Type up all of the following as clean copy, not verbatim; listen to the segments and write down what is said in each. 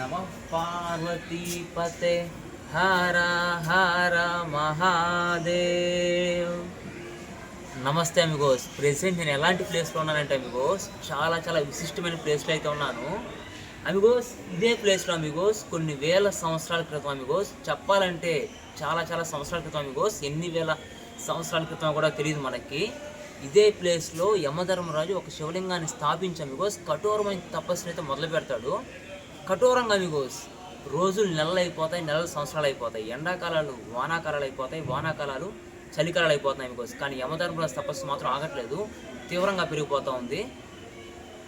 నమః పార్వతీపతే హర హర మహాదేవ్. నమస్తే Amigos. Present నేను ఎలాంటి ప్లేస్లో ఉన్నానంటే అమిగోస్, చాలా విశిష్టమైన ప్లేస్లో అయితే ఉన్నాను అమిగోస్. ఇదే ప్లేస్లో అమిగోస్ కొన్ని వేల సంవత్సరాల క్రితం అమిగోస్, చెప్పాలంటే చాలా సంవత్సరాల క్రితం అమిగోస్, ఎన్ని వేల సంవత్సరాల క్రితం కూడా తెలియదు మనకి. ఇదే ప్లేస్లో యమధర్మరాజు ఒక శివలింగాన్ని స్థాపించి అమిగోస్ కఠోరమైన తపస్సుని అయితే మొదలు పెడతాడు. కఠోరంగా అమిగోస్ రోజులు నెలలు అయిపోతాయి, నెలలు సంవత్సరాలు అయిపోతాయి, ఎండాకాలాలు వానాకాలాలు అయిపోతాయి, వానాకాలాలు చలికాలాలు అయిపోతున్నాయి అమిగోస్. కానీ యమధర్మరాజు తపస్సు మాత్రం ఆగట్లేదు, తీవ్రంగా పెరిగిపోతూ ఉంది.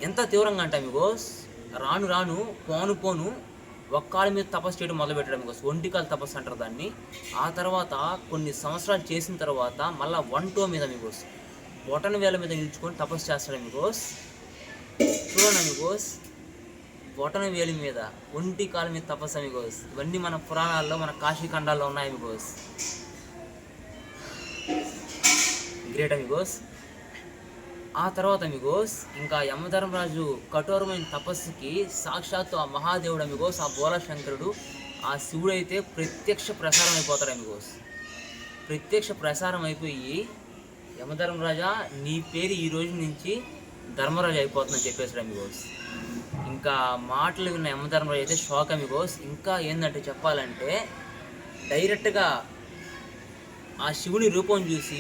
ఎంత తీవ్రంగా అంటే అమిగోస్, రాను పోను ఒక్కాల మీద తపస్సు చేయడం మొదలుపెట్టాడు అమిగోస్. ఒంటికాల తపస్సు అంటారు దాన్ని. ఆ తర్వాత కొన్ని సంవత్సరాలు చేసిన తర్వాత మళ్ళీ 1 toe మీద అమిగోస్, బొటన వేల మీద నిల్చుకొని తపస్సు చేస్తాడు అమిగోస్. చూడండి అమిగోస్, బొటన వేలి మీద ఒంటి కాల మీద తపస్సు అమిగోస్. ఇవన్నీ మన పురాణాల్లో, మన కాశీఖండాల్లో ఉన్నాయి అమిగోస్. Great Amigos. ఆ తర్వాత అమిగోస్ ఇంకా యమధర్మరాజు కఠోరమైన తపస్సుకి సాక్షాత్తు ఆ మహాదేవుడు అమిగోస్, ఆ బోళశంకరుడు, ఆ శివుడు అయితే ప్రత్యక్ష ప్రసారం అయిపోతాడు అమిగోస్. ప్రత్యక్ష ప్రసారం అయిపోయి, యమధర్మరాజా నీ పేరు ఈ రోజు నుంచి ధర్మరాజు అయిపోతుందని చెప్పేసాడు అమిగోస్. ఇంకా మాటలు విన్న యమధర్మరాజు అయితే షాక్ అమిగోస్. ఇంకా ఏంటంటే చెప్పాలంటే డైరెక్ట్గా ఆ శివుని రూపం చూసి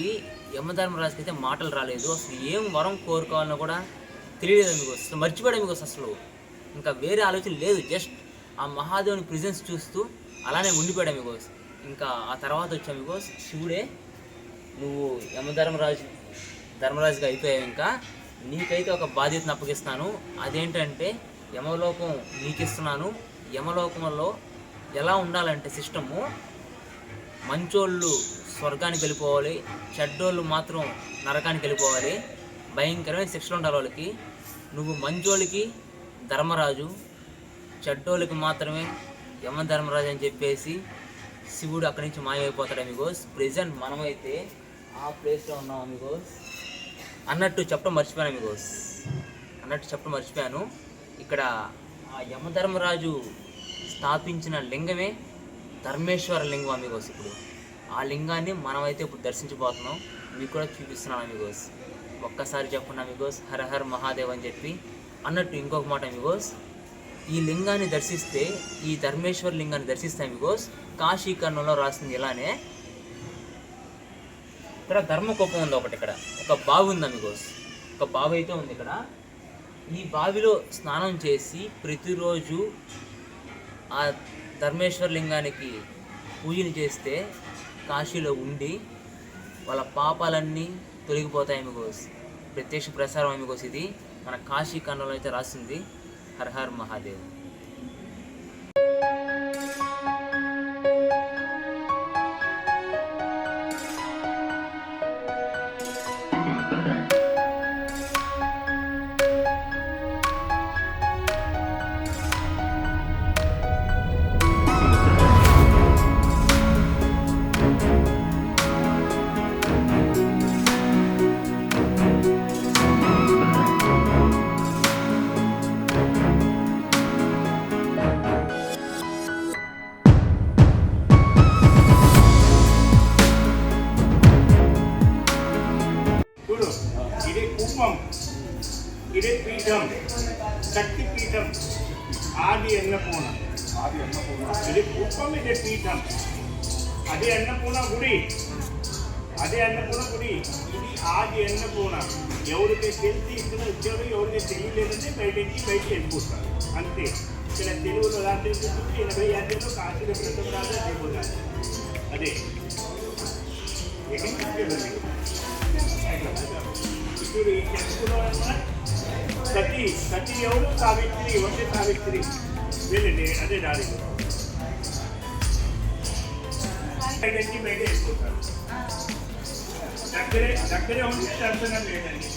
యమధర్మరాజుకి అయితే మాటలు రాలేదు. అసలు ఏం వరం కోరుకోవాలన్నా కూడా తెలియలేదు అమిగోస్. అసలు మర్చిపోయాడు అమిగోస్. అసలు ఇంకా వేరే ఆలోచన లేదు, జస్ట్ ఆ మహాదేవుని ప్రెజెన్స్ చూస్తూ అలానే ఉండిపోయాడు అమిగోస్. ఇంకా ఆ తర్వాత వచ్చి అమిగోస్, శివుడే నువ్వు ధర్మరాజుగా అయిపోయావు, ఇంకా నీకైతే ఒక బాధ్యతను అప్పగిస్తాను. అదేంటంటే యమలోకం నీకిస్తున్నాను. యమలోకంలో ఎలా ఉండాలంటే సిస్టము, మంచోళ్ళు స్వర్గానికి వెళ్ళిపోవాలి, చెడ్డోళ్ళు మాత్రం నరకానికి వెళ్ళిపోవాలి. భయంకరమైన శిక్షలు ఉండాలి వాళ్ళకి. నువ్వు మంచోళ్ళకి ధర్మరాజు, చెడ్డోళ్ళకి మాత్రమే యమధర్మరాజు అని చెప్పేసి శివుడు అక్కడి నుంచి మాయమైపోతాడు అమిగోస్. ప్రెజెంట్ మనమైతే ఆ ప్లేస్లో ఉన్నాం అమిగోస్. అన్నట్టు చెప్పడం మర్చిపోయాను. ఇక్కడ ఆ యమధర్మరాజు స్థాపించిన లింగమే ధర్మేశ్వర లింగం అమిగోస్. ఇప్పుడు ఆ లింగాన్ని మనమైతే ఇప్పుడు దర్శించబోతున్నాం. మీకు కూడా చూపిస్తున్నాను అమిగోస్. ఒక్కసారి చెప్పండి అమిగోస్, హర హర్ మహాదేవ్ అని చెప్పి. అన్నట్టు ఇంకొక మాట అమిగోస్, ఈ లింగాన్ని దర్శిస్తే, ఈ ధర్మేశ్వర లింగాన్ని దర్శిస్తే అమిగోస్, కాశీఖండంలో రాసింది ఇలానే. ఇక్కడ ధర్మకోపం ఉంది ఒకటి, ఇక్కడ ఒక బావి ఉంది అమిగోస్. ఒక బావి అయితే ఉంది ఇక్కడ. ఈ బావిలో స్నానం చేసి ప్రతిరోజు ఆ ధర్మేశ్వర లింగానికి పూజలు చేస్తే కాశీలో ఉండి వాళ్ళ పాపాలన్నీ తొలగిపోతాయి అమిగోస్. ప్రత్యక్ష ప్రసారం అమిగోస్. ఇది మన కాశీఖండంలో అయితే రాసింది. Her her Mahadev. ఇదే కుప్పం, ఇదే పీఠం, శక్తి పీఠం, ఆది అన్నపూర్ణ. ఇది కుప్పం, ఇదే పీఠం, అదే అన్నపూర్ణ గుడి. ఇది ఆది అన్నపూర్ణ. ఎవరికి తెలిసి ఇక్కడ వచ్చారో, ఎవరికి తెలియలేదంటే బయటికి వెళ్ళిపోతారు అంతే. ఇక్కడ తెలుగులో రాత్రి 80 ఏళ్ళలో కాశీలో ప్రథమ రాజు అయిపోతారు. అదే ఇప్పుడు ఈ టెంపుల్లో సతీ ఎవరు? సావిత్రి. ఒకే సావిత్రి. వెళ్ళండి, అదే దారి. బయట వెళ్ళిపోతారు. దగ్గరే ఉండి దర్శనం లేదండి.